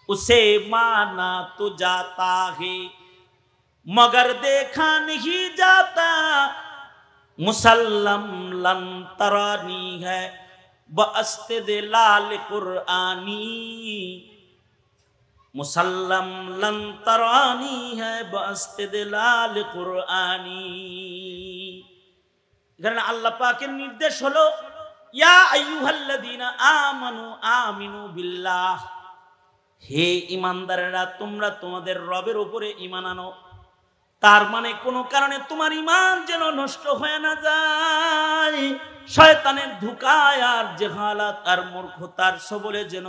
उसे माना तो जाता है मगर देखा नहीं जाता। मुसल्लम लन तरानी है बअस्ते दिलाल कुरआनी। मुसल्लम लन तरानी है बअस्ते दिलाल कुरआनी। এখানে আল্লাহ পাকের নির্দেশ হলো ইয়া আইয়ুহাল্লাযীনা আমানু আমিনু বিল্লাহ, হে ঈমানদারেরা তোমরা তোমাদের রবের উপরে ঈমান আনো। তার মানে কোনো কারণে তোমার ঈমান যেন নষ্ট হয়ে না যায়, শয়তানের ধোঁকায় আর জাহালাত আর মূর্খতার সবলে যেন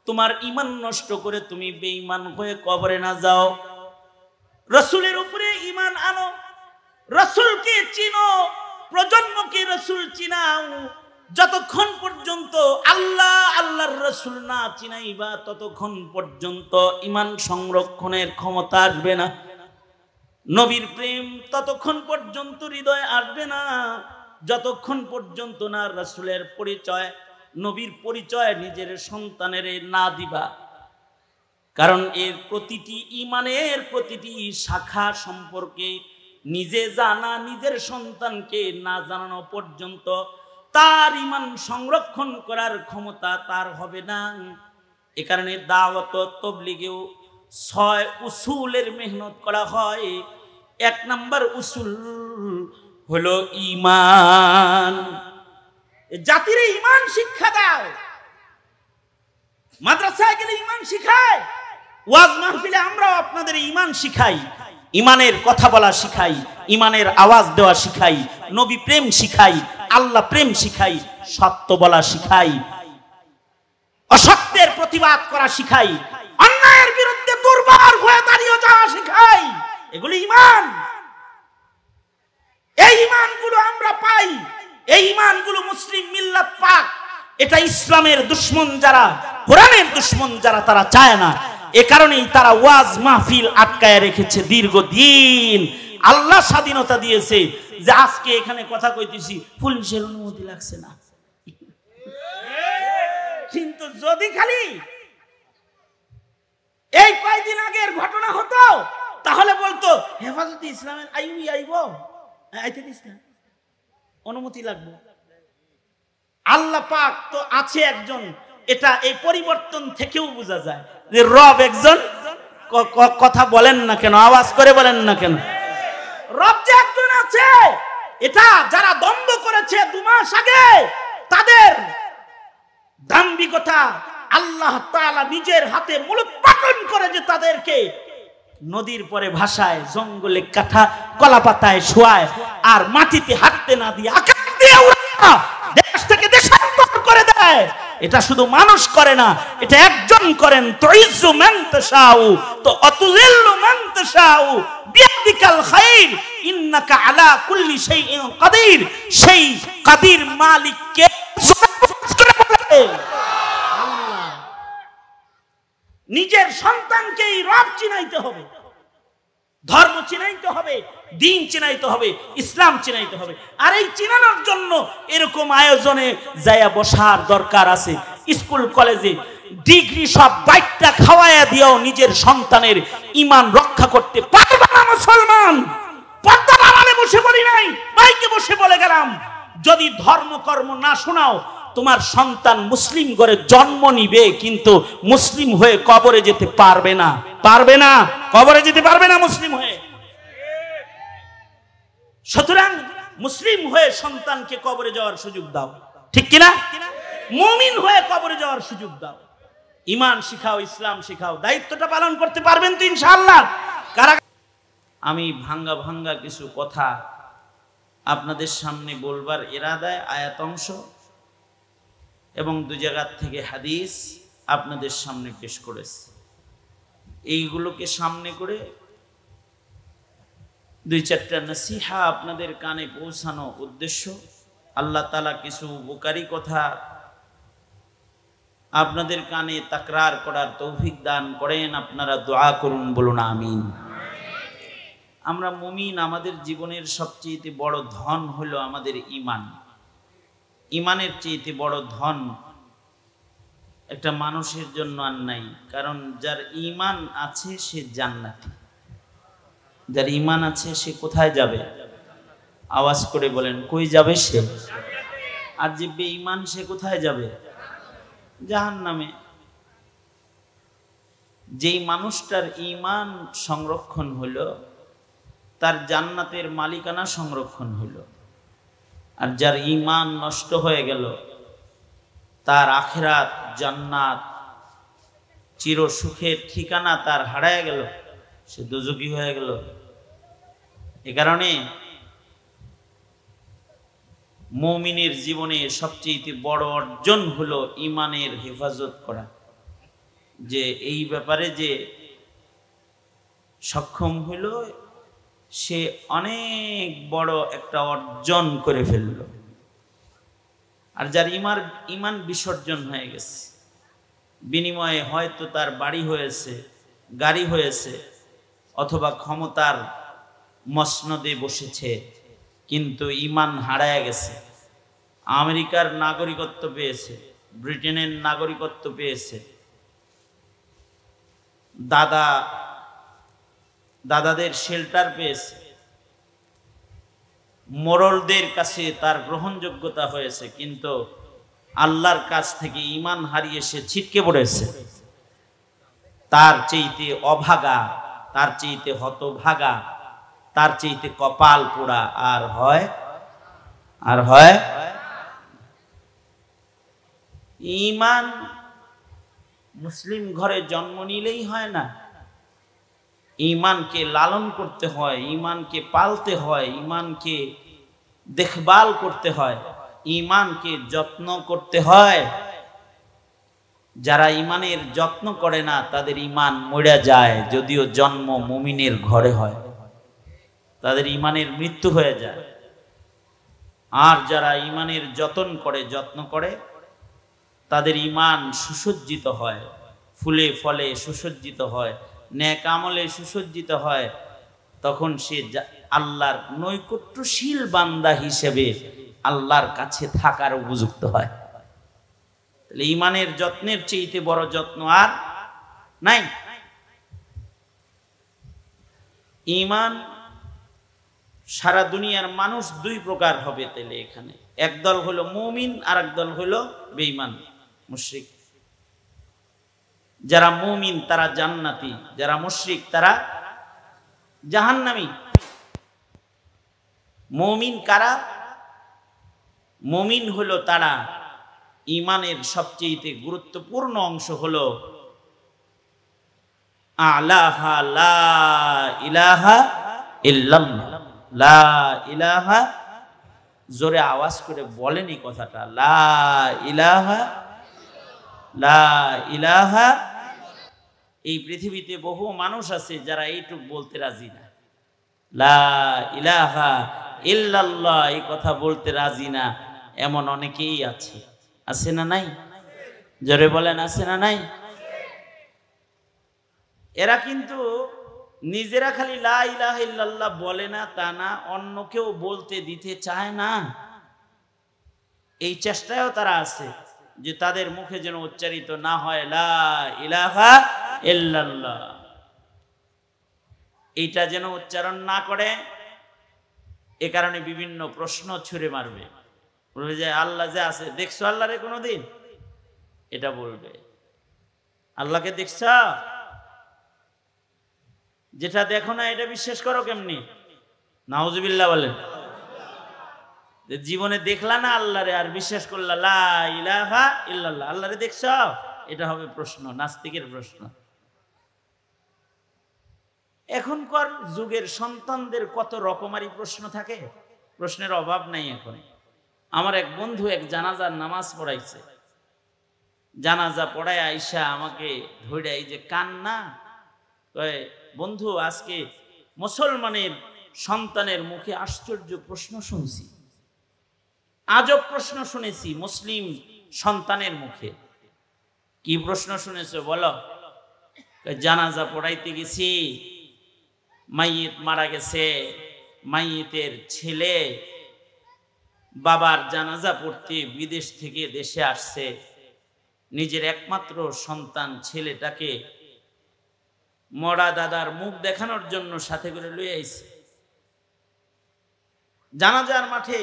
তোমার ঈমান নষ্ট করে তুমি বেঈমান হয়ে কবরে না যাও। রাসূলের উপরে ঈমান আনো, রাসূলকে চিনো, প্রজন্মকে রাসূল চিনাও। যতক্ষণ পর্যন্ত আল্লাহ আল্লাহর রাসূল না চিনাইবা ততক্ষণ পর্যন্ত ঈমান সংরক্ষণের ক্ষমতা আসবে না। নবীর প্রেম ততক্ষণ পর্যন্ত হৃদয়ে আসবে না যতক্ষণ পর্যন্ত না রাসূলের পরিচয়, নবীর পরিচয় নিজের সন্তানের না দিবা। কারণ এর প্রতিটি ঈমানের প্রতিটি শাখা সম্পর্কে নিজে জানা, নিজের সন্তানকে না জানানো পর্যন্ত তার ঈমান সংরক্ষণ করার ক্ষমতা তার হবে না। এ কারণে দাওয়াত তাবলীগেও 6 উসুলের মেহনত করা হয়। 1 নাম্বার উসুল হলো ঈমান। জাতির ঈমান শিক্ষা দাও। মাদ্রাসায় গেলে ঈমান শিখায়, ওয়াজ মাহফিলে আমরাও আপনাদের ঈমান শিখাই, ঈমানের কথা বলা শিখাই, ঈমানের আওয়াজ দেওয়া শিখাই, নবী প্রেম শিখাই, আল্লাহ প্রেম শিখাই, সত্য বলা শিখাই, অসত্যের প্রতিবাদ করা শিখাই, অন্যায়ের বিরুদ্ধে দুর্বার হয়ে দাঁড়িয়ে যাওয়া শিখাই। এগুলো ঈমান। এই ঈমানগুলো আমরা পাই, এই ঈমানগুলো মুসলিম মিল্লাত পাক। এটা ইসলামের দুশমন যারা, কোরআনের দুশমন যারা, তারা চায় না। এ কারণেই তারা ওয়াজ মাহফিল আটকায় রেখেছে দীর্ঘদিন। আল্লাহ স্বাধীনতা দিয়েছে যে আজকে এখানে কথা কইতেছি, পুলিশের অনুমতি লাগছে না। কিন্তু যদি খালি এই কয়েকদিন আগের ঘটনা হতো তাহলে বলতো হেফাজতে ইসলামের আইব আইতে দিস না, অনুমতি লাগবে। আল্লাহ পাক তো আছে একজন, এটা এই পরিবর্তন থেকেও বোঝা যায় যে রব একজন। কথা বলেন না কেন, আওয়াজ করে বলেন না কেন? রব যে একজন আছে, এটা যারা দ্বন্দ্ব করেছে 2 মাস আগে, তাদের দাম্ভিকতা আল্লাহ তাআলা নিজের হাতে মূলোৎপাটন করে যে তাদেরকে নদীর পরে ভাসায়, জঙ্গলে কাঠা কলা পাতায় শোয়ায়, আর মাটিতে হাঁটতে না দিয়ে আকাশ দিয়ে উড়ায়, দেশ থেকে দেশান্তর করে দেয়। এটা শুধু মানুষ করে না, এটা একজন করেন। তুইজ্জু মান তাশাউ তো আতুযিল্লু মান তাশাউ বিয়াদিকাল খায়র ইন্নাকা আলা কুল্লি শাইইন কাদির। সেই কাদির মালিককে আল্লাহ। নিজের সন্তানকেই রব চিনাইতে হবে, ধর্ম চিনাইতে হবে, দিন চিনাইতে হবে, ইসলাম চিনাইতে হবে। আর এই চিনানোর জন্য এরকম আয়োজনে যায়া বসার দরকার আছে। স্কুল কলেজে ডিগ্রি সব বাইকটা খাওয়ায়া দিয়েও নিজের সন্তানের ঈমান রক্ষা করতে পারবে না মুসলমান। পর্দার আড়ালে বসে বলি নাই, বাইকে বসে বলে গেলাম, যদি ধর্মকর্ম না শোনাও তোমার সন্তান মুসলিম ঘরে জন্ম নিবে কিন্তু মুসলিম হয়ে কবরে যেতে পারবে না, পারবে না, কবরে যেতে পারবে না মুসলিম হয়ে। সুতরাং মুসলিম হয়ে সন্তানকে কবরে যাওয়ার সুযোগ দাও, ঠিক কিনা? মুমিন হয়ে কবরে যাওয়ার সুযোগ দাও। ঈমান শিখাও, ইসলাম শিখাও। দায়িত্বটা পালন করতে পারবেন তো ইনশাআল্লাহ? আমি ভাঙ্গা ভাঙ্গা কিছু কথা আপনাদের সামনে বলবার ইরাদায় আয়াত অংশ এবং 2 জায়গা থেকে হাদিস আপনাদের সামনে পেশ করেছি। এইগুলোকে সামনে করে 2-4টা নসিহা আপনাদের কানে পৌঁছানো উদ্দেশ্য। আল্লাহ তাআলা কিছু উপকারী কথা আপনাদের কানে তাকরার করার তৌফিক দান করেন। আপনারা দোয়া করুন, বলুন আমিন। আমরা মুমিন, আমাদের জীবনের সবচেয়ে বড় ধন হলো আমাদের ঈমান। ঈমানের চেয়ে বড় ধন একটা মানুষের জন্য আর নাই, কারণ যার ঈমান আছে সে জান্নাতি। যার ঈমান আছে সে কোথায় যাবে? আওয়াজ করে বলেন, কই যাবে সে? আর যে বেঈমান সে কোথায় যাবে? জাহান্নামে। যেই মানুষটার ঈমান সংরক্ষণ হলো তার জান্নাতের মালিকানা সংরক্ষণ হলো, আর যার ঈমান নষ্ট হয়ে গেল তার আখিরাত জান্নাত চির সুখের ঠিকানা তার হারায় গেল, সে দোজখী হয়ে গেল। এ কারণে মুমিনের জীবনে সবচেয়ে বড় অর্জন হলো ঈমানের হেফাজত করা। যে এই ব্যাপারে যে সক্ষম হইল সে অনেক বড় একটা অর্জন করে ফেলল। আর যার ঈমান বিসর্জন হয়ে গেছে, বিনিময়ে হয়তো তার বাড়ি হয়েছে, গাড়ি হয়েছে, অথবা ক্ষমতার মসনদে বসেছে, কিন্তু ঈমান হারায় গেছে। আমেরিকার নাগরিকত্ব পেয়েছে, ব্রিটেনের নাগরিকত্ব পেয়েছে, দাদাদের শেল্টার পেয়েছে, মোরলদের কাছে তার গ্রহণযোগ্যতা হয়েছে, কিন্তু আল্লাহর কাছ থেকে ঈমান হারিয়ে সে ছিটকে পড়েছে। তার চাইতে অভাগা, তার চাইতে হতভাগা, তার চাইতে কপাল পোড়া আর হয়? ঈমান মুসলিম ঘরে জন্ম নিলেই হয় না, ঈমানকে লালন করতে হয়, ঈমানকে পালতে হয়, ঈমানকে দেখভাল করতে হয়, ঈমানকে যত্ন করতে হয়। যারা ঈমানের যত্ন করে না তাদের ঈমান মরে যায়, যদিও জন্ম মুমিনের ঘরে হয়, তাদের ঈমানের মৃত্যু হয়ে যায়। আর যারা ঈমানের যত্ন করে তাদের ঈমান সুসজ্জিত হয়, ফুলে ফলে সুসজ্জিত হয়, নেক আমলে সুসজ্জিত হয়। তখন সে আল্লাহর নৈকট্যশীল বান্দা হিসেবে আল্লাহর কাছে থাকার উপযুক্ত হয়। তাহলে ঈমানের যত্নের চেয়ে বড় যত্ন আর নাই। ঈমান সারা দুনিয়ার মানুষ দুই প্রকার হবে। তাহলে এখানে একদল হলো মুমিন আর একদল হলো বেঈমান মুশরিক। যারা মুমিন তারা জান্নাতি, যারা মুশরিক তারা জাহান্নামী। মুমিন কারা? মুমিন হলো তারা, ঈমানের সবচেয়ে গুরুত্বপূর্ণ অংশ হলো আলাহা লা ইলাহা ইল্লাল্লাহ। লা ইলাহা, জোরে আওয়াজ করে বলেন এই কথাটা, লা ইলাহা, লা ইলাহা। এই পৃথিবীতে বহু মানুষ আছে যারা এইটুক বলতে রাজি না, লা ইলাহা ইল্লাল্লাহ এই কথা বলতে রাজি না। এমন অনেকেই আছে না নাই? জোরে বলেন, আছে না নাই? এরা কিন্তু নিজেরা খালি লা ইলাহা ইল্লাল্লাহ বলে না তা না, অন্যকেও বলতে দিতে চায় না। এই চেষ্টায়ও তারা আছে যে তাদের মুখে যেন উচ্চারিত না হয় লা ইলাহা ইল্লাল্লাহ, এইটা যেন উচ্চারণ না করে। এ কারণে বিভিন্ন প্রশ্ন ছুড়ে মারবে, বলবে যে আল্লাহ যে আছে, দেখছো আল্লাহরে কোনোদিন? এটা বলবে। আল্লাহকে দেখছ? যেটা দেখো না এটা বিশ্বাস করো কেমনি? নাউজুবিল্লাহ বলেন। জীবনে দেখলা না আল্লাহরে আর বিশ্বাস করলা লা ইলাহা ইল্লাল্লাহ, আল্লাহরে দেখছ? এটা হবে প্রশ্ন, নাস্তিকের প্রশ্ন। এখনকার যুগের সন্তানদের কত রকমারি প্রশ্ন থাকে, প্রশ্নের অভাব নাই এখন। আমার এক বন্ধু এক জানাজার নামাজ পড়াইছে, জানাজা পড়ায় আইসা আমাকে ধরে এই যে কান্না, কয় বন্ধু আজকে মুসলমানের সন্তানের মুখে আশ্চর্য প্রশ্ন শুনছি, আজব প্রশ্ন শুনেছি মুসলিম সন্তানের মুখে। কি প্রশ্ন শুনেছো বলো? জানাজা পড়াইতে গেছি, মাইয়িত মারা গেছে, মাইয়িতের ছেলে বাবার জানাজা পড়তে বিদেশ থেকে দেশে আসছে, নিজের একমাত্র সন্তান ছেলেটাকে মরা দাদার মুখ দেখানোর জন্য সাথে করে লইয়া আইছে। জানাজার মাঠে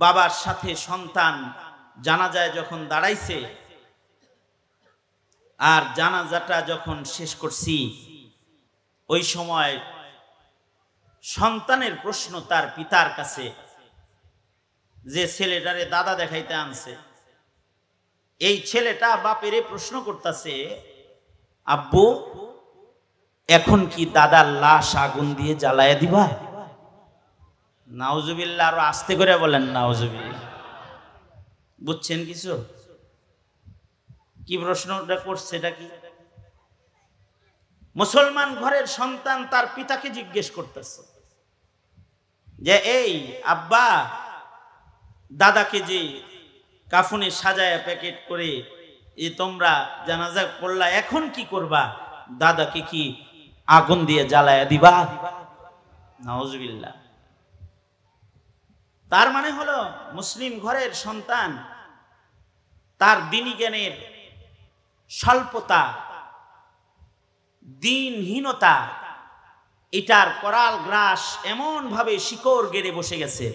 বাবার সাথে সন্তান জানাজায় যখন দাঁড়াইছে, আর জানাজাটা যখন শেষ করছি, ওই সময় সন্তানের প্রশ্ন তার পিতার কাছে, যে ছেলেটারে দাদা দেখাইতে আনছে, এই ছেলেটা বাপেরে প্রশ্ন করতেছে, আব্বু এখন কি দাদার লাশ আগুন দিয়ে জ্বালায়া দিবা? নাউজুবিল্লাহ, আরো আস্তে করে বলেন নাউজুবিল্লাহ। বুঝছেন কিছু? কি প্রশ্নটা করছে? এটা কি? মুসলমান ঘরের সন্তান তার পিতাকে জিজ্ঞেস করতেছে যে, এই আব্বা, দাদাকে যে কাফনে সাজায়া প্যাকেট করে তোমরা জানাজা পড়লা, এখন কি করবা? দাদাকে কি আগুন দিয়ে জ্বালায়া দিবা? নাউজুবিল্লাহ। তার মানে হলো মুসলিম ঘরের সন্তান তার দ্বীনি জ্ঞানের স্বল্পতা, দ্বীনহীনতা, এটার করাল গ্রাস এমন ভাবে শিকড় গেড়ে বসে গেছে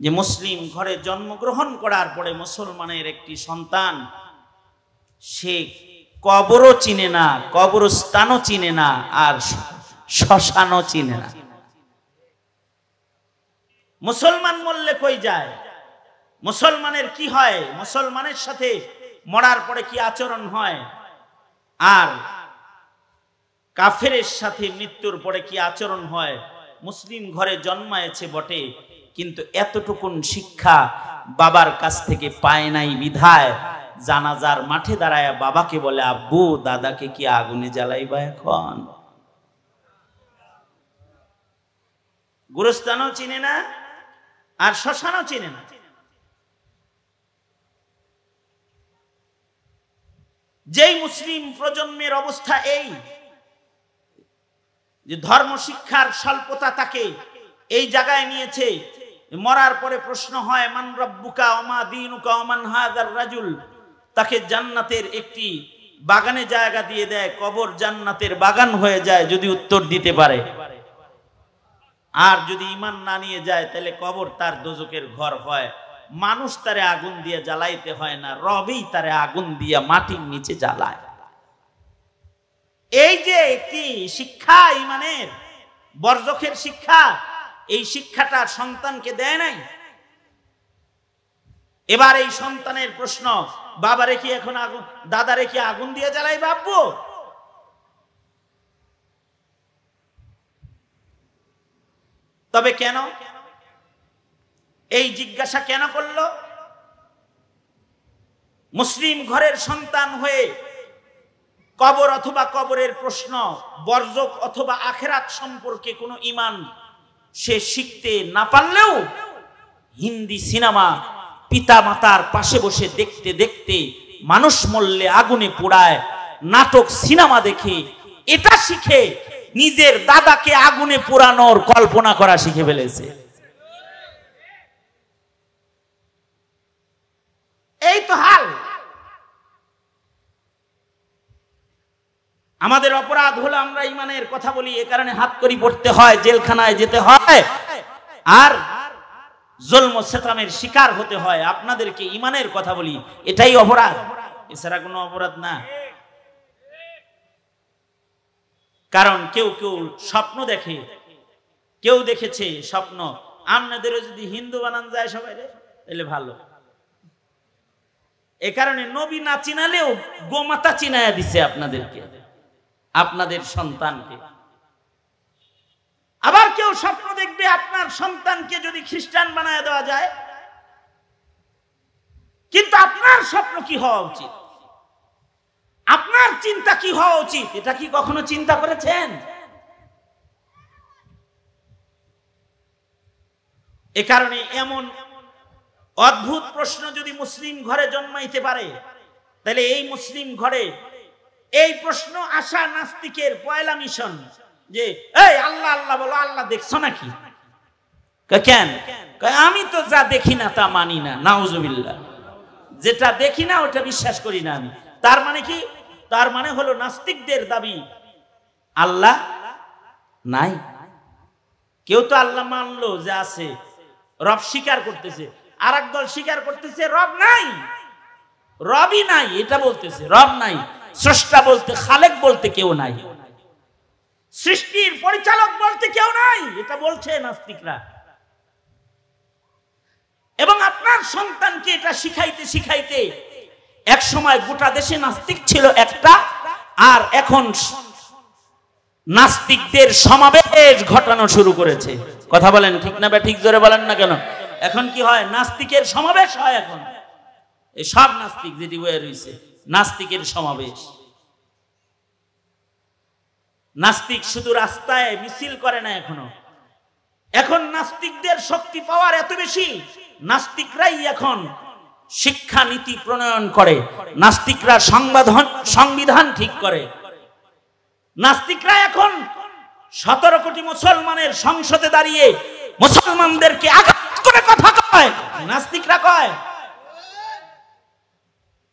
যে মুসলিম ঘরে জন্মগ্রহণ করার পরে মুসলমানের একটি সন্তান সে কবরও চিনে না, কবরস্থানও চিনে না, আর শ্মশানও চিনে না। মুসলমান মরলে কই যায়? মুসলমানের কি হয়? মুসলমানের সাথে মরার পরে কি আচরণ হয়? আর কাফেরের সাথে মৃত্যুর পরে কি আচরণ হয়? মুসলিম ঘরে জন্মায়েছে বটে, কিন্তু এতটুকুন শিক্ষা বাবার কাছ থেকে পায় নাই বিধায় জানাজার মাঠে দাঁড়ায় বাবাকে বলে, আব্বু দাদাকে কি আগুনে জ্বালাইবা এখন? গুরুস্থানও চিনে না, আর শ্মশানও চিনে না। যেই মুসলিম প্রজন্মের অবস্থা এই যে ধর্ম শিক্ষার স্বল্পতা তাকে এই জায়গায় নিয়েছে, মরার পরে প্রশ্ন হয়, মান রাব্বুকা ওয়া মা দীনুকা ওয়া মান হাযার রাজুল, তাকে জান্নাতের একটি বাগানে জায়গা দিয়ে দেয়, কবর জান্নাতের বাগান হয়ে যায় যদি উত্তর দিতে পারে। আর যদি ঈমান না নিয়ে যায় তাহলে কবর তার দোজখের ঘর হয়। মানুষ তারে আগুন দিয়ে জ্বালাইতে হয় না, রবই তারে আগুন দিয়ে মাটির নিচে জ্বালায়। এই যে একটি শিক্ষা, ঈমানের বরজখের শিক্ষা, এই শিক্ষাটা সন্তানকে দেয় নাই। এবার এই সন্তানের প্রশ্ন, বাবারে কি এখন আগুন, দাদারে কি আগুন দিয়ে জ্বালাই বাব্বু? তবে কেন এই জিজ্ঞাসা কেন করলো? মুসলিম ঘরের সন্তান হয়ে কবর অথবা কবরের প্রশ্ন, বরজখ অথবা আখিরাত সম্পর্কে কোনো ঈমান সে শিখতে না পারলেও হিন্দি সিনেমা পিতা মাতার পাশে বসে দেখতে দেখতে মানুষ মরলে আগুনে পোড়ায় নাটক সিনেমা দেখে এটা শিখে নিজের দাদাকে আগুনে পোড়ানোর কল্পনা করা শিখে ফেলেছে। এই তো হাল। আমাদের অপরাধ হলো আমরা ঈমানের কথা বলি, এ কারণে হাতকড়ি পড়তে হয়, জেলখানায় যেতে হয়, আর জুলম ও সিতমের শিকার হতে হয়। আপনাদেরকে ঈমানের কথা বলি, এটাই অপরাধ, এছাড়া কোনো অপরাধ না। কারণ কেউ কেউ স্বপ্ন দেখে, কেউ দেখেছে স্বপ্ন, আপনাদেরও যদি হিন্দু বানান যায় সবাই তাহলে ভালো। এ কারণে নবী না চিনালেও গোমাতা চিনায়া দিছে আপনাদেরকে, আপনাদের সন্তানকে। আবার কেউ স্বপ্ন দেখবে আপনার সন্তানকে যদি খ্রিস্টান বানায় দেওয়া যায়, কিন্তু আপনার স্বপ্ন কি হওয়া উচিত, আপনার চিন্তা কি হওয়া উচিত, এটা কি কখনো চিন্তা করেছেন? এ কারণে এমন অদ্ভুত প্রশ্ন যদি মুসলিম ঘরে জন্মাইতে পারে, তাহলে এই মুসলিম ঘরে এই প্রশ্ন আসা নাস্তিকের পয়লা মিশন যে এই আল্লাহ আল্লাহ বলো, আল্লাহ দেখছো নাকি? কেন? আমি তো যা দেখি না তা মানি না। নাউজুবিল্লাহ। যেটা দেখি না ওটা বিশ্বাস করি না আমি। তার মানে কি? তার মানে হলো নাস্তিকদের দাবি আল্লাহ নাই। কেউ তো আল্লাহ মানলো যে আছে, রব স্বীকার করতেছে, আর এক দল স্বীকার করতেছে রব নাই, রবই নাই, এটা বলতেছে রব নাই, স্রষ্টা বলতে খালেক বলতে কেউ নাই, সৃষ্টির পরিচালক বলতে কেউ নাই, এটা বলছে নাস্তিকরা। এবং আপনার সন্তানকে এটা শিখাইতে শিখাইতে এক সময় গোটা দেশে নাস্তিক ছিল একটা, আর এখন নাস্তিকদের সমাবেশ ঘটানো শুরু করেছে। কথা বলেন ঠিক না? ঠিক জোরে বলেন না কেন? এখন কি হয়? নাস্তিকের সমাবেশ হয়। এখন এই সব নাস্তিক যেটি বয়ে রয়েছে, নাস্তিকের সমাবেশ। নাস্তিক শুধু রাস্তায় মিছিল করে না এখনো, এখন নাস্তিকদের শক্তি পাওয়ার এত বেশি, নাস্তিকরাই এখন শিক্ষা নীতি প্রণয়ন করে, নাস্তিকরা সংবিধান ঠিক করে, নাস্তিকরা এখন 17 কোটি মুসলমানের সংসদে দাঁড়িয়ে মুসলমানদেরকে আঘাত করে কথা কয়, নাস্তিকরা কয়।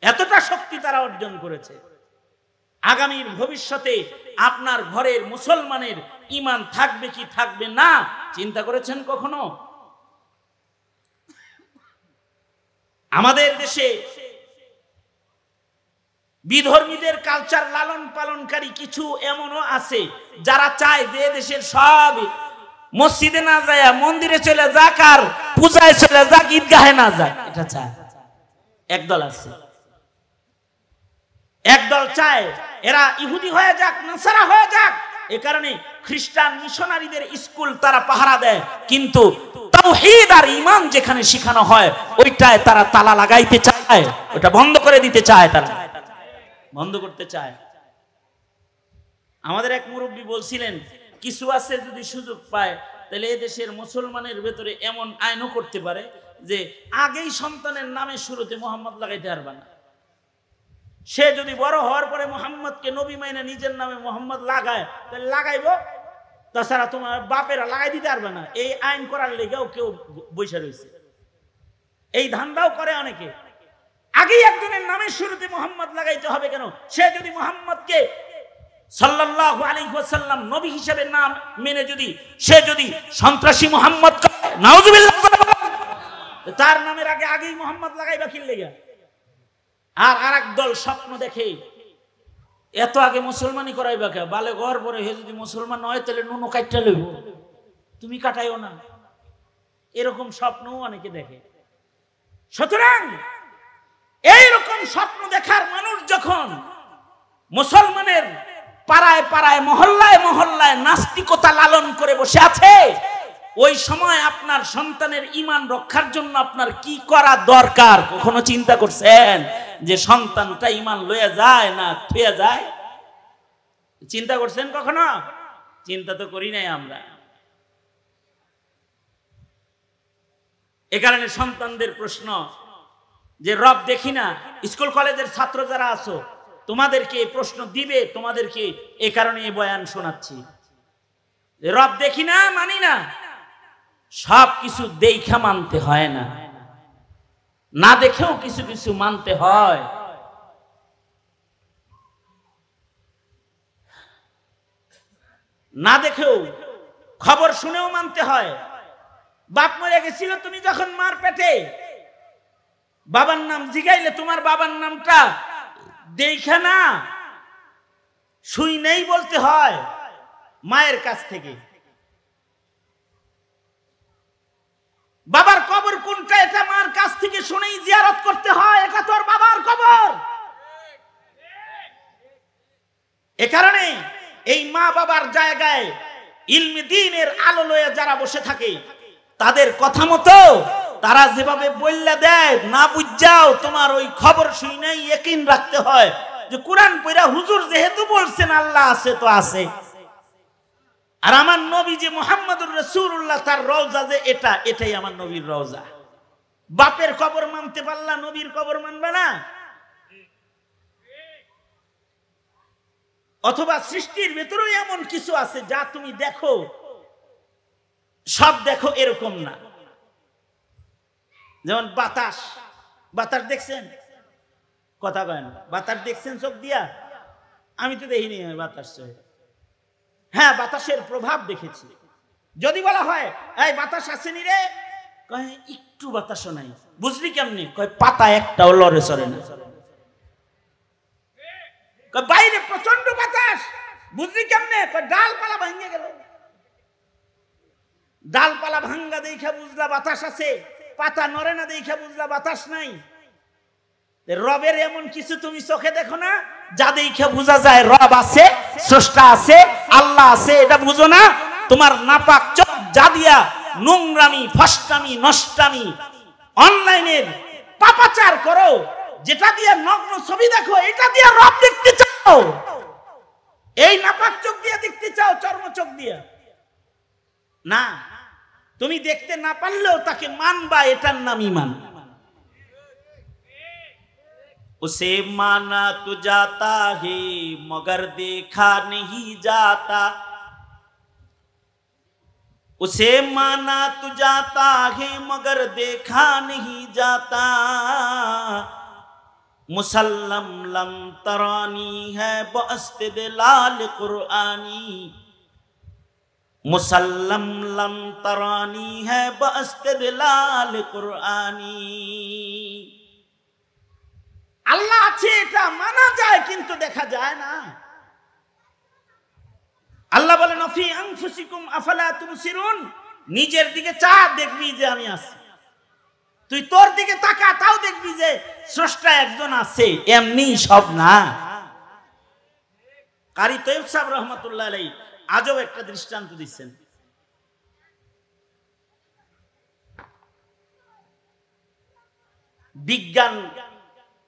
এতটা শক্তি তারা অর্জন করেছে। আগামীর ভবিষ্যতে আপনার ঘরের মুসলমানের ঈমান থাকবে কি থাকবে না চিন্তা করেছেন কখনো? আমাদের দেশে বিধর্মীদের কালচার লালন পালনকারী কিছু এমনও আছে যারা চায় যে দেশের সব মসজিদে না যায় মন্দিরে চলে যাক, আর পূজায় চলে যাক, ঈদগাহে না যাক, এটা চায়। একদল আছে, একদল চায় এরা ইহুদি হয়ে যাক, নাসারা হয়ে যাক। এ কারণে খ্রিস্টান মিশনারিদের স্কুল তারা পাহারা দেয়, কিন্তু তাওহীদ আর ঈমান যেখানে শেখানো হয় ওইটায় তারা তালা লাগাইতে চায়, ওটা বন্ধ করে দিতে চায়, তারা বন্ধ করতে চায়। আমাদের এক মুরব্বী বলছিলেন, কিছু আছে যদি সুযোগ পায় তাহলে এদেশের মুসলমানের ভেতরে এমন আইনও করতে পারে যে আগেই সন্তানের নামে শুরুতে মোহাম্মদ লাগাইতে পারবে না। সে যদি বড় হওয়ার পরে মোহাম্মদকে নবী মাইনা নিজের নামে মোহাম্মদ লাগায় তাহলে লাগাইবো, তাছাড়া তোমার বাপেরা লাগাই দিতে পারবে না। এই আইন করার লেগেও কেউ বসে রয়েছে, এই ধান্দাও করে অনেকে। আগেই একজনের নামের শুরুতে মোহাম্মদ লাগাইতে হবে কেন? সে যদি মোহাম্মদকে সাল্লাল্লাহু আলাইহি ওয়াসাল্লাম নবী হিসেবে নাম মেনে সে যদি সন্ত্রাসী মোহাম্মদ নাউজুবিল্লাহ, তার নামের আগে আগেই মোহাম্মদ লাগাইবা কি লেগে? আর আরেক দল স্বপ্ন দেখে এত আগে মুসলমানি করাইবা কে? বালে ঘর পরে হে যদি মুসলমান হয় তাহলে নুনো কাটটা লইব, তুমি কাটাইও না, এরকম স্বপ্নও অনেকে দেখে। সুতরাং এইরকম স্বপ্ন দেখার মানুষ যখন মুসলমানের পাড়ায় পাড়ায় মহল্লায় মহল্লায় নাস্তিকতা লালন করে বসে আছে, ওই সময় আপনার সন্তানের ঈমান রক্ষার জন্য আপনার কি করা দরকার কখনো চিন্তা করছেন? যে সন্তানটা ঈমান লয়ে যায় না থুয়ে যায়, চিন্তা করছেন কখনো? চিন্তা তো করি নাই আমরা। এ কারণে সন্তানদের প্রশ্ন যে রব দেখি না, স্কুল কলেজের ছাত্র যারা আছো তোমাদেরকে প্রশ্ন দিবে, তোমাদেরকে এ কারণে এই বয়ান শোনাচ্ছি। রব দেখি না মানি না, সব কিছু দেখা মানতে হয় না, না দেখেও কিছু কিছু মানতে হয়। না দেখেও খবর শুনেও মানতে হয়। বাপ মরে গেছিল তুমি যখন মার পেটে, বাবার নাম জিগাইলে তোমার বাবার নামটা দেখা না শুই নেই বলতে হয় মায়ের কাছ থেকে। বাবার কবর কোনটা এটা মার কাছ থেকে শুনেই জিয়ারত করতে হয়, এটা তোর বাবার কবর। এ কারণে এই মা বাবার জায়গায় ইলমে দ্বীনের আলো লয়ে যারা বসে থাকে তাদের কথা মতো তারা যেভাবে বললে দেয়, না বুঝাও তোমার ওই খবর শুই নাই ইয়াকিন রাখতে হয় যে কোরআন পড়া হুজুর যেহেতু বলছেন আল্লাহ আছে তো আছে, আর আমার নবী যে মুহাম্মদুর রাসূলুল্লাহ তার রওজা যে এটাই আমার নবীর রওজা। বাপের কবর মানতে পারলা, নবীর কবর মানবে না? অথবা সৃষ্টির ভেতরেও এমন কিছু আছে যা তুমি দেখো, সব দেখো এরকম না। যেমন বাতাস, বাতাস দেখছেন? কথা কয় না। বাতাস দেখছেন চোখ দিয়া? আমি তো দেখিনি বাতাস। হ্যাঁ, বাতাসের প্রভাব দেখেছি। যদি বলা হয় এই বাতাস আসেনি রে, কয় একটু বাতাসও নাই। বুঝলি কেমনি? কয় পাতা একটাও লড়ে চড়ে না। কয় বাইরে প্রচন্ড বাতাস, বুঝলি কেমনে? কয় ডালপালা ভাঙে গেল। ডালপালা ভাঙ্গা দেখা বুঝলা বাতাস আছে, পাতা নড়ে না দেখা বুঝলা বাতাস নাই। রবের এমন কিছু তুমি চোখে দেখো না যা দেখে বোঝা যায় রব আছে, স্রষ্টা আছে, আল্লাহ আছে, এটা বুঝো না? তোমার নাপাক চোখ যা দিয়া নোংরামি, ফষ্টামি, নষ্টামি, অনলাইনের পাপাচার করো, যেটা দিয়ে নগ্ন ছবি দেখো, এটা দিয়ে রব দেখতে চাও? এই নাপাক চোখ দিয়ে দেখতে চাও? চর্ম চোখ দিয়ে না। তুমি দেখতে না পারলেও তাকে মানবা, এটার নাম ঈমান। उसे माना तो जाता है मगर देखा नहीं जाता, उसे माना तो जाता है मगर देखा नहीं जाता, मुसल्लम लम तरानी है बस्ते दिलाल कुरानी, मुसल्लम लम तरानी है बस्ते दिलाल कुरानी। আল্লাহ আছে এটা মানা যায়, কিন্তু দেখা যায় না। আল্লাহ বলেন ফি আনফুসিকুম আফালা তুবসিরুন, নিজের দিকে চা, দেখবি যে আমি আছি। তুই তোর দিকে তাকা, তাও দেখবি যে স্রষ্টা একজন আছে। এমনি সব না। কারি তৈয়ব সাহেব রহমাতুল্লাহ আলাইহি আজব একটা দৃষ্টান্ত দিচ্ছেন। বিজ্ঞান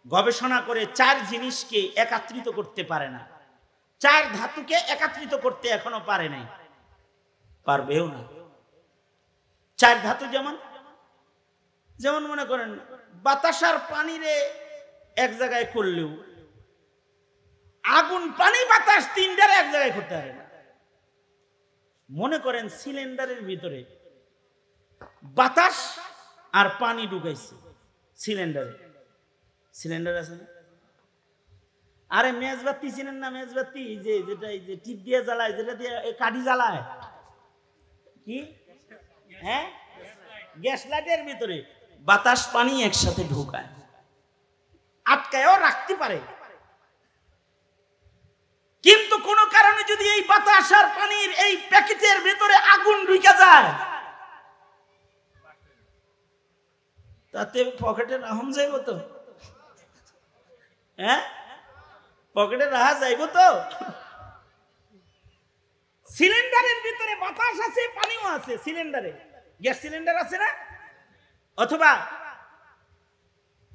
গবেষণা করে 4 জিনিসকে একত্রিত করতে পারে না। 4 ধাতুকে একত্রিত করতে এখনো পারে নাই, পারবেও না। 4 ধাতু যেমন মনে করেন বাতাস আর পানিরে এক জায়গায় করলেও, আগুন, পানি, বাতাস 3টারে এক জায়গায় করতে পারে না। মনে করেন সিলিন্ডারের ভিতরে বাতাস আর পানি ঢুকাইছে সিলিন্ডারে। সিলিন্ডার আছে না? আরে মেজবাতি চিনেন না? মেজবাতি যেটা টিপ দিয়ে জ্বালায়, যেটা দিয়ে কাঠি জ্বালায়, কি? হ্যাঁ, গ্যাস লাইটের ভিতরে বাতাস পানি একসাথে ঢোকায়, আটকায়ও রাখতে পারে। কিন্তু কোন কারণে যদি এই বাতাস আর পানির এই প্যাকেটের ভিতরে আগুন ঢুকে যায়, তাতে পকেটে রাহন যাইব তো? হ্যাঁ, পকেটে রাহা যাইব তো? সিলিন্ডারের ভিতরে বাতাস আছে, পানিও আছে। সিলিন্ডারে গ্যাস সিলিন্ডার আছে না? অথবা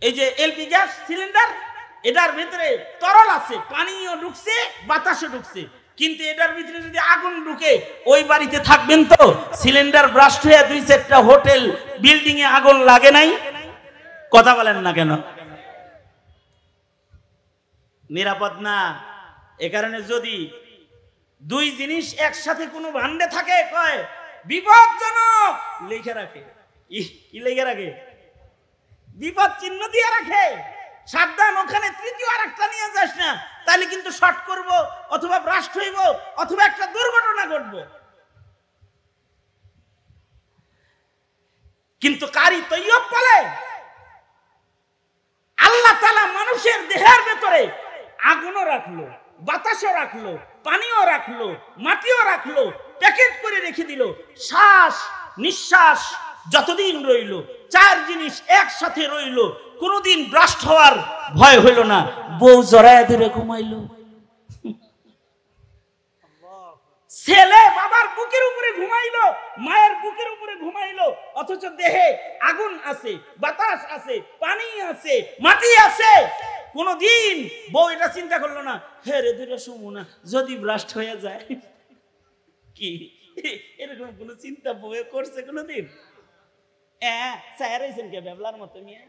এই যে এলপি গ্যাস সিলিন্ডার, এটার ভিতরে তরল আছে, পানিও ঢুকছে, বাতাসও ঢুকছে। কিন্তু এটার ভিতরে যদি আগুন ঢুকে, ওই বাড়িতে থাকবেন তো? সিলিন্ডার ব্রাস্ট হয়ে 2-4টা হোটেল, বিল্ডিং এ আগুন লাগে নাই? কথা বলেন না কেন? নিরাপদ না। এ কারণে যদি 2 জিনিস একসাথে কোনো ভান্ডে থাকে, কয় বিপদজনক, লিখে রাখে। কি লিখে রাখে? বিপদ চিহ্ন দিয়ে রাখে। সাবধান, ওখানে তৃতীয় আরেকটা নিয়ে যাস না, তাহলে কিন্তু শর্ট করব, অথবা ব্রাস্ট হইব, অথবা একটা দুর্ঘটনা ঘটবে। কিন্তু কারি তৈয়ব বলে আল্লাহ তাআলা মানুষের দেহের ভেতরে আগুনও রাখলো, বাতাসও রাখলো, পানিও রাখলো, মাটিও রাখলো, প্যাকেট করে রেখে দিল। শ্বাস নিঃশ্বাস যতদিন রইল, 4 জিনিস একসাথে রইল, কোনদিন ব্রাস্ট হওয়ার ভয় হইল না। বউ জড়ায় ধরে ঘুমাইলো, ছেলে বাবার বুকের উপরে ঘুমাইলো, মায়ের বুকের উপরে ঘুমাইলো, অথচ দেহে আগুন আছে, বাতাস আছে, পানি আছে, মাটি আছে। কোনদিন বউ এটা চিন্তা করলো না, হে রে দুইটা শুমু না, যদি ব্লাস্ট হয়ে যায়। কি এরকম কোন চিন্তা বউ করছে কোনদিন? চাইছেন কে বেবলার মতো নিয়ে?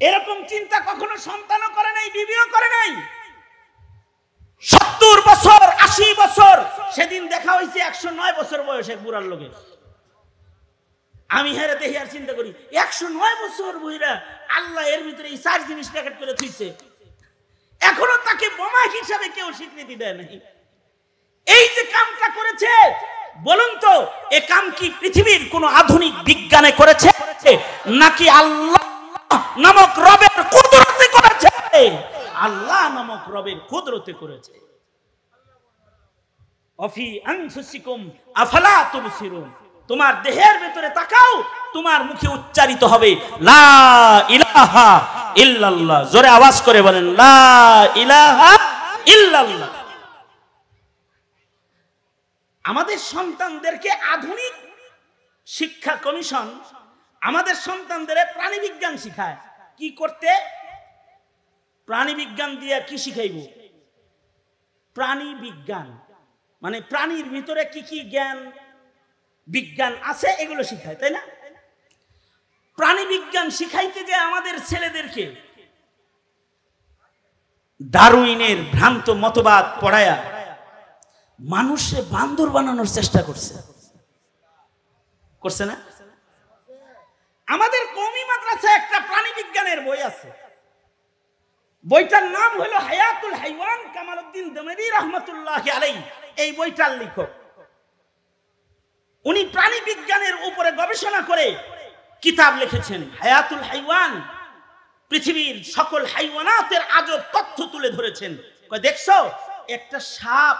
এরকম চিন্তা কখনো সন্তানও করে নাই, বিবিও করে নাই। 70 বছর 80 বছর, সেদিন দেখা হয়েছে 109 বছর বয়সে বুড়ার লোকের। আমি হেরে দেখি আর চিন্তা করি 109 বছর বইরা আল্লাহ এর ভিতরে এই 4 জিনিস প্যাকেট করে থুইছে, এখনো তাকে বোমা হিসাবে কেউ স্বীকৃতি দেয় নাই। এই যে কামটা করেছে, বলুন তো এ কাম কি পৃথিবীর কোন আধুনিক বিজ্ঞানে করেছে নাকি আল্লাহ নামক রবের কুদরতে করেছে? আল্লাহ নামক রবের কুদরতে করেছে। অফি আনফুসিকুম আফালা তুবসিরুন, তোমার দেহের ভিতরে তাকাও, তোমার মুখে উচ্চারিত হবে লা ইলাহা ইল্লাল্লাহ। জোরে আওয়াজ করে বলেন লা ইলাহা ইল্লাল্লাহ। আমাদের সন্তানদেরকে আধুনিক শিক্ষা কমিশন আমাদের সন্তানদের প্রাণী বিজ্ঞান শিখায়। কি করতে? প্রাণী বিজ্ঞান দিয়ে কি শিখাইব? প্রাণী বিজ্ঞান মানে প্রাণীর ভিতরে কি কি জ্ঞান বিজ্ঞান আছে এগুলো শিখায়, তাই না? প্রাণী বিজ্ঞান শিখাইতে যে আমাদের ছেলেদেরকে ডারউইনের ভ্রান্ত মতবাদ পড়ায়া মানুষে বান্দর বানানোর চেষ্টা করছে না? আমাদের কওমি মাদ্রাসায় একটা প্রাণী বিজ্ঞানের বই আছে, বইটার নাম হলো হায়াতুল হাইওয়ান, কামালউদ্দিন দমেরি রহমাতুল্লাহি আলাইহি এই বইটার লেখক। উনি প্রাণী বিজ্ঞানের উপরে গবেষণা করে কিতাব লিখেছেন হায়াতুল হাইওয়ান। পৃথিবীর সকল হাইওয়ানাতের আজব তথ্য তুলে ধরেছেন। দেখছো একটা সাপ,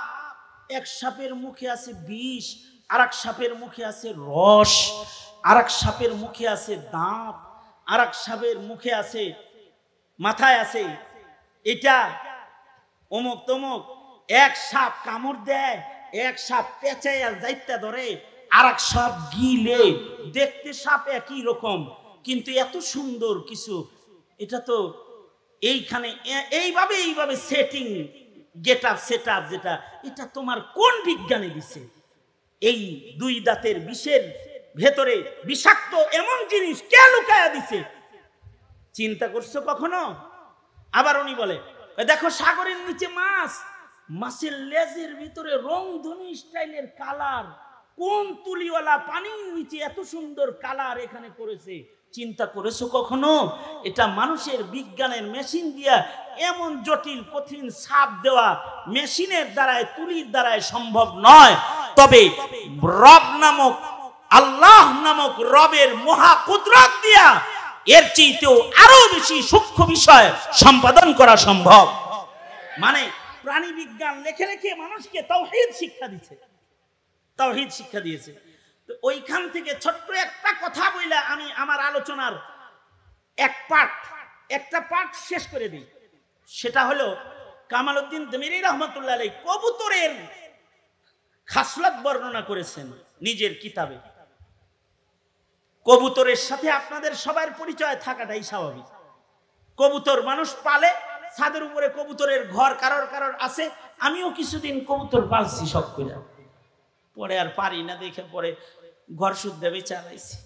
এক সাপের মুখে আছে বিষ, আরেক সাপের মুখে আছে রস, আরেক সাপের মুখে আছে দাঁত, আরেক সাপের মুখে আছে মাথায় আছে এটা অমুক তমুক। এক সাপ কামড় দেয়, এক সাপ পেঁচাইয়া যাইতে ধরে, আরেক সাপ গিলে। দেখতে সাপ একই রকম কিন্তু এত সুন্দর কিছু। এটা তো এইখানে এইভাবে setting get up set up, যেটা এটা তোমার কোন বিজ্ঞানে দিছে? এই দুই দাঁতের বিষের ভেতরে বিষাক্ত এমন জিনিস কে লুকায়া দিছে? চিন্তা করছো কখনো? আবার উনি বলে দেখো সাগরের নিচে মাছ, মাছের লেজের ভিতরে রংধনু স্টাইলের কালার, কোন তুলিওয়ালা পানির নিচে এত সুন্দর কালার এখানে করেছে? চিন্তা করেছো কখনো? এটা মানুষের বিজ্ঞানের মেশিন দিয়া এমন জটিল কঠিন ছাপ দেওয়া মেশিনের দ্বারায় তুলির দ্বারায় সম্ভব নয়। তবে রব নামক আল্লাহ নামক রবের মহা কুদরত দিয়া এর চেয়েও আরো বেশি সূক্ষ্ম বিষয় সম্পাদন করা সম্ভব। মানে প্রাণী বিজ্ঞান লেখে লেখে মানুষকে তাওহীদ শিক্ষা দিচ্ছে, তাওহীদ শিক্ষা দিয়েছে। তো ওইখান থেকে ছোট্ট একটা কথা বইলা আমি আমার আলোচনার একটা পার্ট শেষ করে দিই। সেটা হলো কামালউদ্দিন দমেরি রহমাতুল্লাহ আলাইহি কবুতরের খাসলত বর্ণনা করেছেন নিজের কিতাবে। কবুতরের সাথে আপনাদের সবার পরিচয় থাকাটাই স্বাভাবিক। কবুতর মানুষ পালে, ছাদের উপরে কবুতরের ঘর কারোর কারোর আছে। আমিও কিছুদিন কবুতর পালছি সব করে, পরে আর পারি না দেখে পরে ঘর শুদ্ধ চালাইছি।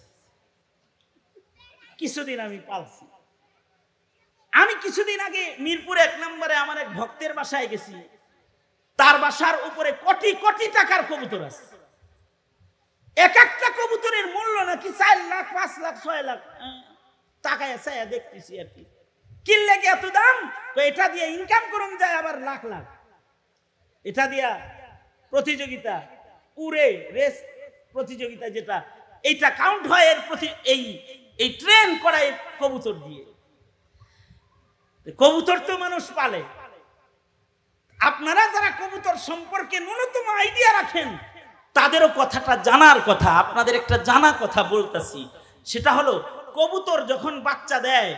কিছুদিন আমি পালছি। আমি কিছুদিন আগে মিরপুর 1 নম্বরে আমার এক ভক্তের বাসায় গেছি। তার বাসার উপরে কোটি কোটি টাকার কবুতর আছে। এক একটা কবুতরের মূল্য নাকি 4 লাখ 5 লাখ 6 লাখ টাকায় চাইয়া দেখতেছি আর কি। কিনলে কি এত দাম? তো এটা দিয়ে ইনকাম করুন যায় আবার লাখ লাখ। এটা দিয়া প্রতিযোগিতা উড়ে রেস প্রতিযোগিতা যেটা এইটা কাউন্ট হয় এর প্রতি এই ট্রেন করায় কবুতর দিয়ে। কবুতর তো মানুষ পালে। আপনারা যারা কবুতর সম্পর্কে ন্যূনতম আইডিয়া রাখেন তাদেরও কথাটা জানার কথা। আপনাদের একটা জানা কথা বলতেছি, সেটা হলো কবুতর যখন বাচ্চা দেয়,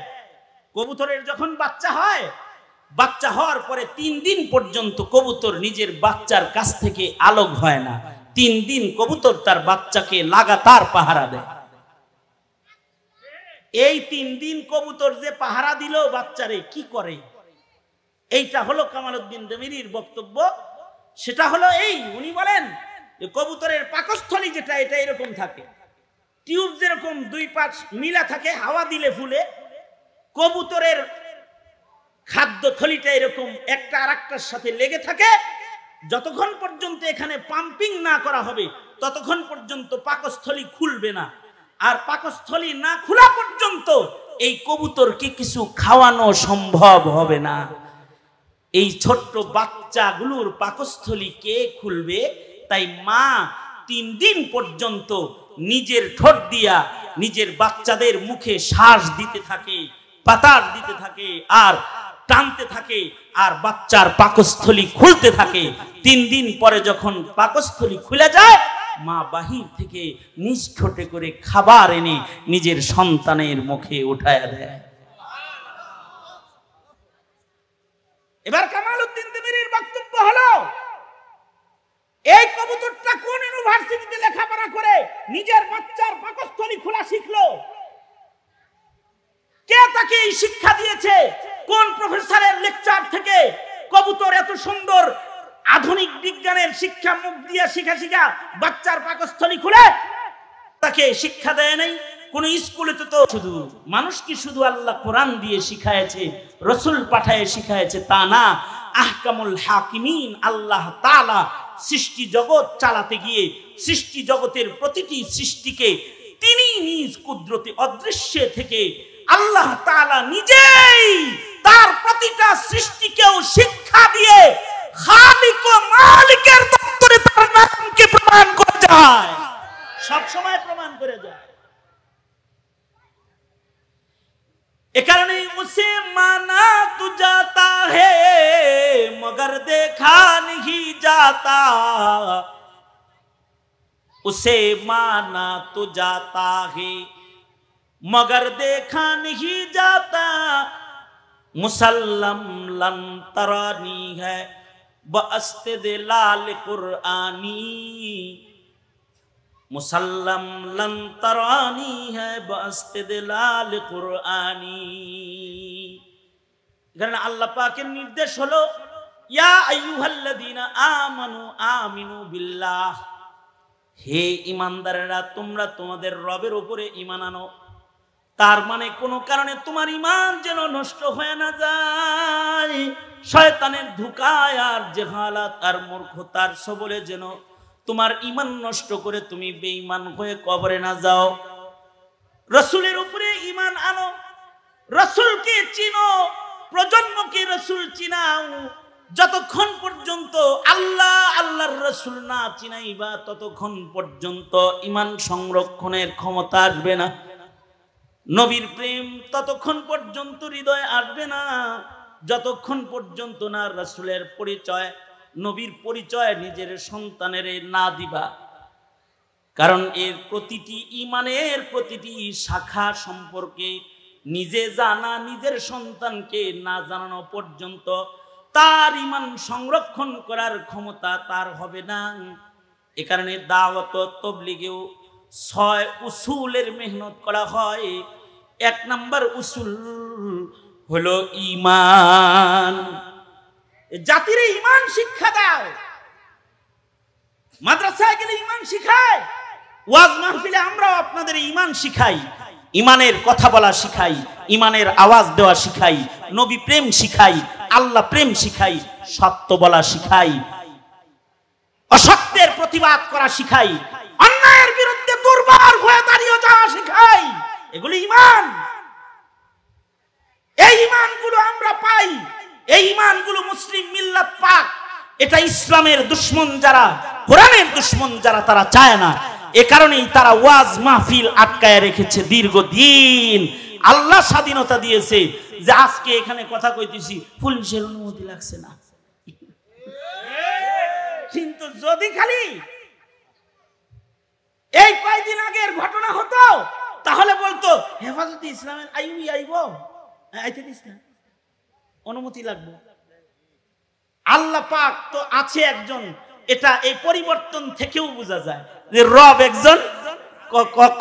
কবুতরের যখন বাচ্চা হয়, বাচ্চা হওয়ার পরে 3 দিন পর্যন্ত কবুতর নিজের বাচ্চার কাছ থেকে আলোক হয় না। 3 দিন কবুতর তার বাচ্চাকে লাগাতার পাহারা দেয়। এই 3 দিন কবুতর যে পাহারা দিল বাচ্চারে কি করে, এইটা হলো কামালউদ্দিন দমেরির বক্তব্য। সেটা হলো উনি বলেন যে কবুতরের পাকস্থলী যেটা এটা এরকম থাকে, টিউব যেরকম 2 পাশ মিলা থাকে, হাওয়া দিলে ফুলে। কবুতরের খাদ্য থলিটা এরকম একটা আরেকটার সাথে লেগে থাকে। যতক্ষণ পর্যন্ত এখানে পাম্পিং না করা হবে ততক্ষণ পর্যন্ত পাকস্থলী খুলবে না। আর পাকস্থলী না খোলা পর্যন্ত এই কবুতরকে কিছু খাওয়ানো সম্ভব হবে না। এই ছোট্ট বাচ্চাগুলোর পাকস্থলী কে খুলবে? তাই মা 3 দিন পর্যন্ত নিজের ঠোঁট দিয়া নিজের বাচ্চাদের মুখে শ্বাস দিতে থাকে, বাতাস দিতে থাকে আর টানতে থাকে, আর বাচ্চার পাকস্থলী খুলতে থাকে। 3 দিন পরে যখন পাকস্থলী খুলে যায়, মা বাহির থেকে নিজ ঠোঁটে করে খাবার এনে নিজের সন্তানের মুখে উঠায়া দেয়। এবার কামালউদ্দিন দেবীর বক্তব্য হলো, এই কবুতরটা কোন ইউনিভার্সিটিতে লেখাপড়া করে নিজের বাচ্চার পাকস্থলী খোলা শিখলো? কে তাকে এই শিক্ষা দিয়েছে? কোন প্রফেসরের লেকচার থেকে কবুতর এত সুন্দর আধুনিক বিজ্ঞানের শিক্ষা মুখ দিয়ে শিখা বাচ্চার পাকস্থলী খুলে? তাকে শিক্ষা দেয় নাই। কোন স্কুলে তো শুধু মানুষ কি শুধু আল্লাহ কোরআন দিয়ে শিখায়েছে, রসুল পাঠায়ে শিখায়েছে তা না। আহকামুল হাকিমিন আল্লাহ তাআলা সৃষ্টি জগৎ চালাতে গিয়ে সৃষ্টি জগতের প্রতিটি সৃষ্টিকে তিনি নিজ কুদরতে অদৃশ্য থেকে আল্লাহ তাআলা নিজেই তার প্রতিটা সৃষ্টিকেও শিক্ষা দিয়ে খালিক ও মালিকের দপ্তরে তার নামকে প্রমাণ করে যায়, সব সময় প্রমাণ করে যায়। এ কারণে উসে মানা তু জাতা হে মগর দেখা नहीं जाता, उसे माना तो जाता है मगर देखा नहीं जाता। मुसल्लम लन तरानी है बस्ते दिलाल कुरानी, मुसल्लम लन तरानी है बस्ते दिलाल कुरानी। কারণ আল্লাহ পাকের নির্দেশ হলো, ইয়া আইয়ুহাল্লাযীনা আমানু আমিনু বিল্লাহ, হে ঈমানদারেরা তোমরা তোমাদের রবের উপরে ঈমান আনো। তার মানে কোনো কারণে তোমার ঈমান যেন নষ্ট হয়ে না যায়, শয়তানের ধোঁকায় আর জাহালাত আর মূর্খতার সবলে যেন তোমার ঈমান নষ্ট করে তুমি বেঈমান হয়ে কবরে না যাও। রাসূলের উপরে ঈমান আনো, রাসূলকে চিনো, প্রজন্মকে রাসূল চিনাও। যতক্ষণ পর্যন্ত আল্লাহ আল্লাহর রাসূল না চিনাইবা ততক্ষণ পর্যন্ত ঈমান সংরক্ষণের ক্ষমতা আসবে না। নবীর প্রেম ততক্ষণ পর্যন্ত হৃদয়ে আসবে না যতক্ষণ পর্যন্ত না রাসূলের পরিচয়, নবীর পরিচয় নিজের সন্তানের না দিবা। কারণ এর প্রতিটি ঈমানের প্রতিটি শাখা সম্পর্কে নিজে জানা, নিজের সন্তানকে না জানানো পর্যন্ত তার ঈমান সংরক্ষণ করার ক্ষমতা তার হবে না। এ কারণে দাওয়াত তাবলীগেও 6 উসুলের মেহনত করা হয়। 1 নাম্বার উসুল হলো ঈমান। জাতির ঈমান শিক্ষা দাও। মাদ্রাসায় গেলে ঈমান শিখায়, ওয়াজ মাহফিলে আমরাও আপনাদের ঈমান শিখাই, ঈমানের কথা বলা শিখাই, ঈমানের আওয়াজ দেওয়া শিখাই, নবী প্রেম শিখাই, আল্লাহ প্রেম শিখাই, সত্য বলা শিখাই, অসত্যের প্রতিবাদ করা শিখাই, অন্যায়ের বিরুদ্ধে দুর্বার হয়ে দাঁড়িয়ে যাওয়া শিখাই। এগুলো ঈমান। এই ঈমানগুলো আমরা পাই, এই ঈমানগুলো মুসলিম মিল্লাত পাক। এটা ইসলামের দুশমন যারা, কোরআনের দুশমন যারা, তারা চায় না। এ কারণেই তারা ওয়াজ মাহফিল আটকায় রেখেছে দীর্ঘদিন। আল্লাহ স্বাধীনতা দিয়েছে যে আজকে এখানে কথা কইতেছি, পুলিশের অনুমতি লাগছে না। কিন্তু যদি খালি এই কয়েকদিন আগের ঘটনা হতো তাহলে বলতো হেফাজতে ইসলামের আইব আইতে দিস না, অনুমতি লাগবে। আল্লাহ পাক তো আছে একজন, এটা এই পরিবর্তন থেকেও বোঝা যায় যে রব একজন।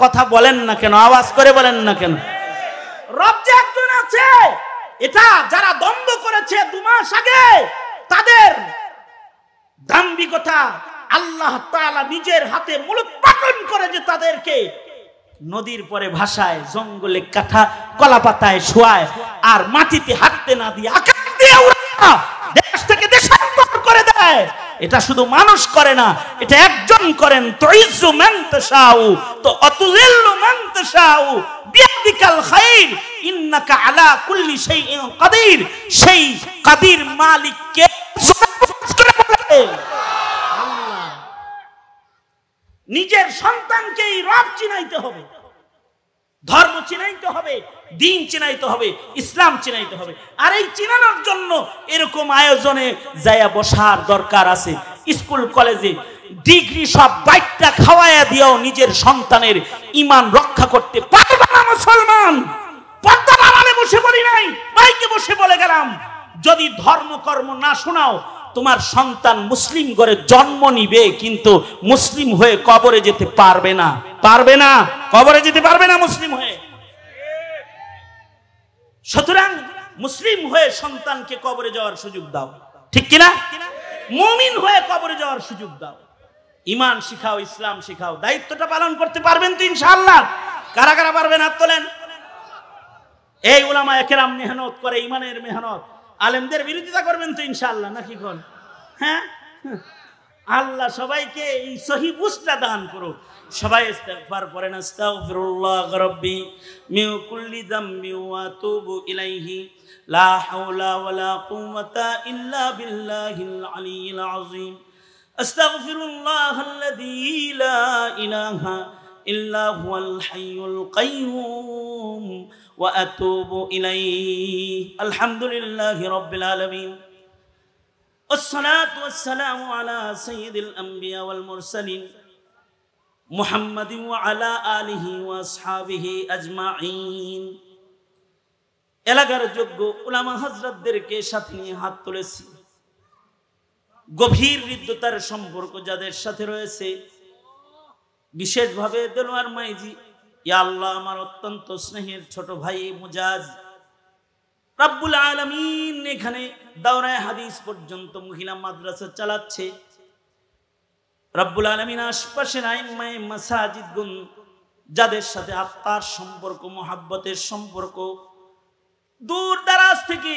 কথা বলেন না কেন, আওয়াজ করে বলেন না কেন? রব যে একজন আছে, এটা যারা দ্বন্দ্ব করেছে 2 মাস আগে, তাদের দাম্ভিকতা আল্লাহ তাআলা নিজের হাতে মূলোৎপাটন করে যে তাদেরকে নদীর পরে ভাসায়, জঙ্গলে কাঠা কলা পাতায় শোয়ায়, আর মাটিতে হাঁটতে না দিয়ে আকাশ দিয়ে উড়ায়, দেশ থেকে দেশান্তর করে দেয়। এটা শুধু মানুষ করে না, এটা একজন করেন। তুইজ্জু মান তাশাউ তো আতুযিল্লু মান তাশাউ বিয়াদিকাল খায়র ইন্নাকা আলা কুল্লি শাইইন কাদির। সেই কাদির মালিককে আল্লাহ। নিজের সন্তানকেই রব চিনাইতে হবে, ধর্ম চিনাইতে হবে, দিন চিনাইতে হবে, ইসলাম চিনাইতে হবে। আর এই চিনানোর জন্য এরকম আয়োজনে যায়া বসার দরকার আছে। স্কুল কলেজে ডিগ্রি সব বাইকটা খাওয়ায়া দিয়েও নিজের সন্তানের ঈমান রক্ষা করতে পারবে না মুসলমান। পর্দার আড়ালে বসে বলি নাই, বাইকে বসে বলে গেলাম, যদি ধর্মকর্ম না শোনাও তোমার সন্তান মুসলিম ঘরে জন্ম নিবে, কিন্তু মুসলিম হয়ে কবরে যেতে পারবে না, পারবে না, কবরে যেতে পারবে না মুসলিম হয়ে। সুতরাং মুসলিম হয়ে সন্তানকে কবরে যাওয়ার সুযোগ দাও, ঠিক কিনা? মুমিন হয়ে কবরে যাওয়ার সুযোগ দাও। ঈমান শিখাও, ইসলাম শিখাও। দায়িত্বটা পালন করতে পারবেন তো ইনশাআল্লাহ? কারা কারা পারবেন হাত তোলেন। এই উলামায়ে কেরাম মেহনত করে, ঈমানের মেহনত। আলেমদের বিরোধিতা করবেন তো ইনশাআল্লাহ, নাকি কোন? হ্যাঁ, আল্লাহ সবাইকে এই সহি বুঝটা দান করো। সবাই ইস্তিগফার করেন। আস্তাগফিরুল্লাহ রাব্বি মিন কুল্লি যামবি ওয়া আতুবু ইলাইহি লা হাওলা ওয়ালা কুওয়াতা ইল্লা বিল্লাহিল আলিয়্যিল আযীম। আস্তাগফিরুল্লাহাল্লাযী লা ইলাহা ইল্লা হুয়াল হাইয়ুল কাইয়্যুম ওয়া আতুবু ইলাইহি। আলহামদুলিল্লাহি রাব্বিল আলামিন। والصلاة والسلام على سيد الأنبياء والمرسلين محمد وعلى آله وأصحابه أجمعين। এলাকার যোগ্য উলামা হযরতদেরকে সাথে নিয়ে হাত তুলেছি। গভীর হৃদ্যতার সম্পর্ক যাদের সাথে রয়েছে, বিশেষভাবে দেলোয়ার মাইজি, ইয়া আল্লাহ আমার অত্যন্ত স্নেহের ছোট ভাই মুজাজ, রব্বুল আলামিন এখানে দাওরায়ে হাদিস পর্যন্ত মহিলা মাদ্রাসা চালাচ্ছে। রব্বুল আলামিন আশপাশের আইম্মায়ে মাসাজিদগুন যাদের সাথে আত্মার সম্পর্ক, মুহাব্বতের সম্পর্ক, দূর দারাজ থেকে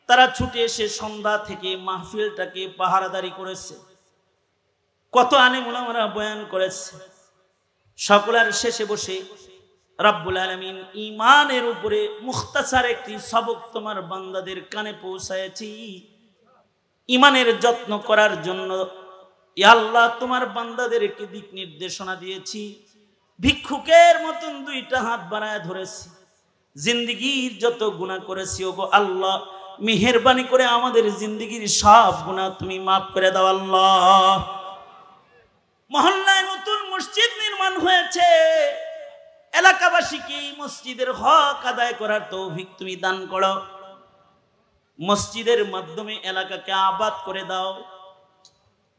তারা ছুটে এসে সন্ধ্যা থেকে মাহফিলটাকে পাহারাদারি করেছে। কত আলেম উলামারা বয়ান করেছে। সকলের শেষে বসে রব্বুল আলামিন ঈমানের উপরে মুখতাসার একটি সবক তোমার বান্দাদের কানে পৌঁছায়েছি। ঈমানের যত্ন করার জন্য ইয়া আল্লাহ তোমার বান্দাদেরকে দিক নির্দেশনা দিয়েছি। ভিক্ষুকের মতন দুইটা হাত বাড়ায় ধরেছি। জিন্দেগীর যত গুনাহ করেছি ওগো আল্লাহ, মেহেরবানি করে আমাদের জিন্দেগীর সব গুনাহ তুমি মাফ করে দাও আল্লাহ। মহল্লায় নতুন মসজিদ নির্মাণ হয়েছে, এলাকাবাসীকে মসজিদের হক আদায় করার তৌফিক তুমি দান করো। মসজিদের মাধ্যমে এলাকাকে আবাদ করে দাও,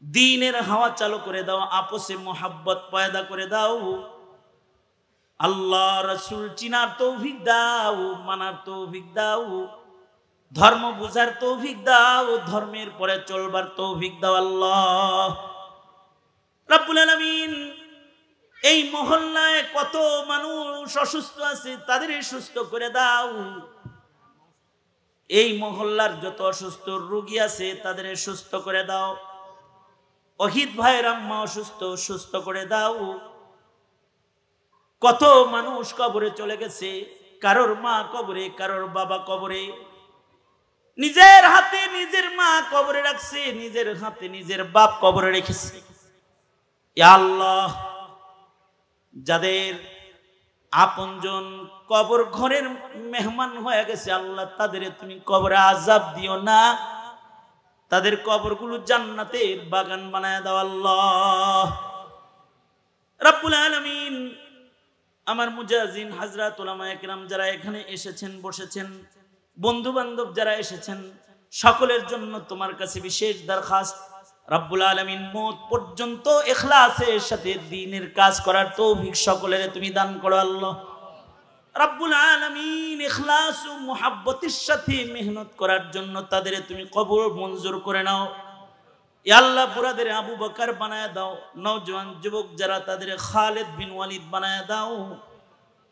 দ্বীনের হাওয়া চালু করে দাও, আপসে মোহাব্বত পয়দা করে দাও। আল্লাহ রাসূল চিনার তৌফিক দাও, মানার তৌফিক দাও, ধর্ম বুঝার তৌফিক দাও, ধর্মের পরে চলবার তৌফিক দাও আল্লাহ রাব্বুল আলামিন। এই মহল্লায় কত মানুষ অসুস্থ আছে, তাদের সুস্থ করে দাও। এই মহল্লার যত অসুস্থ রোগী আছে তাদের সুস্থ করে দাও। অহিত ভাইয়ের আম্মা অসুস্থ, সুস্থ করে দাও। কত মানুষ কবরে চলে গেছে, কারোর মা কবরে, কারোর বাবা কবরে। নিজের হাতে নিজের মা কবরে রাখছে, নিজের হাতে নিজের বাপ কবরে রেখেছে। ইয়া আল্লাহ, যাদের আপনজন কবর ঘরের মেহমান হয়ে গেছে আল্লাহ, তাদের তুমি কবরে আযাব দিও না, তাদের কবরগুলো জান্নাতের বাগান বানায় দাও আল্লাহ রাব্বুল আলামিন। আমার মুজাজিন হযরত উলামায়ে কেরাম যারা এখানে এসেছেন, বসেছেন, বন্ধু বান্ধব যারা এসেছেন, সকলের জন্য তোমার কাছে বিশেষ দরখাস্ত, রব্বুল আলামিন মওত পর্যন্ত ইখলাসের সাথে দ্বীনের কাজ করার তৌফিক সকলের তুমি দান করো আল্লাহ রব্বুল আলামিন। ইখলাস ও মুহাব্বতের সাথে মেহনত করার জন্য তাদের তুমি কবুল মঞ্জুর করে নাও। ইয়া আল্লাহ, বুড়াদের আবু বকর বানায় দাও, নওজোয়ান যুবক যারা তাদের খালিদ বিন ওয়ালিদ বানায় দাও,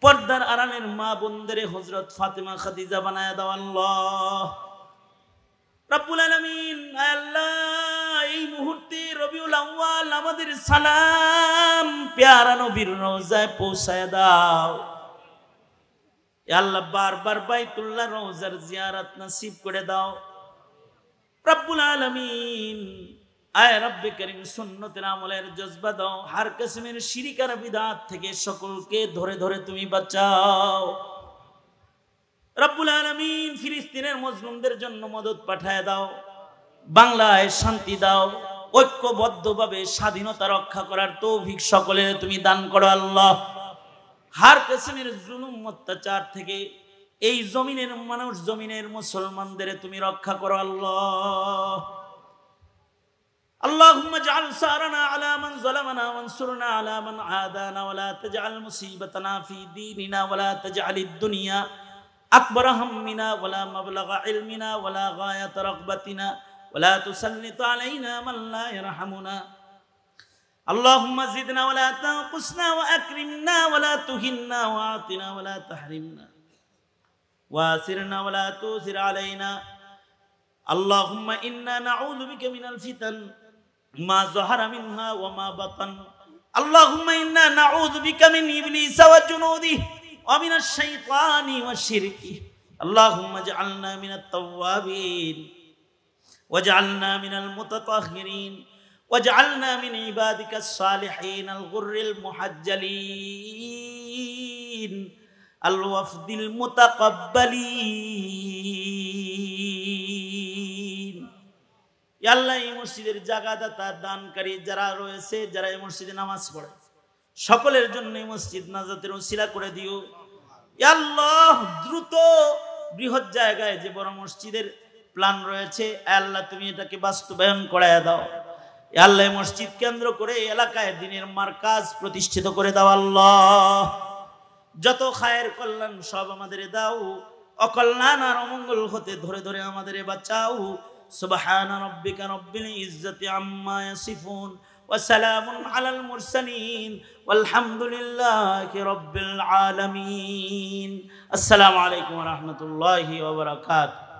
পর্দার আড়ালের মা বোনদের হযরত ফাতেমা খাদিজা বানায় দাও আল্লাহ রাব্বুল আলামিন। আল্লাহ, এই এই মুহূর্তে রবিউল আউয়াল আমাদের সালাম প্যারা নবীর রওজায় পৌঁছায় দাও। ইয়া আল্লাহ বারবার বাইতুল্লাহ রওজার জিয়ারত নসিব করে দাও রব্বুল আলামিন। আয় রব্বে করিম সুন্নতের আমলের জজবা দাও, হার কিসমের শিরক আর বিদআত থেকে সকলকে ধরে ধরে তুমি বাঁচাও রব্বুল আলামিন। ফিলিস্তিনের মজলুমদের জন্য মদদ পাঠায় দাও, বাংলায় শান্তি দাও, ঐক্যবদ্ধভাবে স্বাধীনতা রক্ষা করার তৌফিক সকলের তুমি দান করো আল্লাহ। হার কিসমের জুলুম অত্যাচার থেকে এই জমিনের মানুষ, জমিনের মুসলমানদের তুমি রক্ষা করো আল্লাহ। اللهم اجعل ثارنا على من ظلمنا وانصرنا على من عادانا ولا تجعل مصيبتنا في ديننا ولا تجعل الدنيا أكبر همنا ولا مبلغ علمنا ولا غاية رغبتنا ولا تسلط علينا من لا يرحمنا اللهم زدنا ولا تنقصنا وأكرمنا ولا تهنا وأعطنا ولا تحرمنا وآثرنا ولا تؤثر علينا اللهم إنا نعوذ بك من الفتن ما ظهر منها وما بطن اللهم إنا نعوذ بك من إبليس وجنوده ومن الشيطان والشرك اللهم اجعلنا من التوابين واجعلنا من المتطهرين واجعلنا من عبادك الصالحين الغر المحجلين الوفد المتقبلين يا الله এই মসজিদের জায়গাদাতা দানকারী যারা রয়েছে, যারা এই মসজিদে নামাজ পড়ে, সকলের জন্য এই মসজিদ নাজাতের ওসিলা করে দিও ইয়া আল্লাহ। দ্রুত বৃহৎ জায়গায় যে বড় মসজিদের প্ল্যান রয়েছে আল্লাহ তুমি এটাকে বাস্তবায়ন করায় দাও ইয়া আল্লাহ। এই মসজিদ কেন্দ্র করে এলাকায় দ্বীনের মারকাজ প্রতিষ্ঠিত করে দাও আল্লাহ। যত খায়ের কল্যাণ সব আমাদের দাও, অকল্যাণ আর অমঙ্গল হতে ধরে ধরে আমাদের বাঁচাও। সুবহানা রাব্বিকা রাব্বিল ইজ্জাতি আম্মা ইয়াসিফুন ওয়া সালামুন আলাল মুরসালিন ওয়ালহামদুলিল্লাহি রাব্বিল আলামিন। আসসালামু আলাইকুম ওয়া রাহমাতুল্লাহি ওয়া বারাকাতুহু।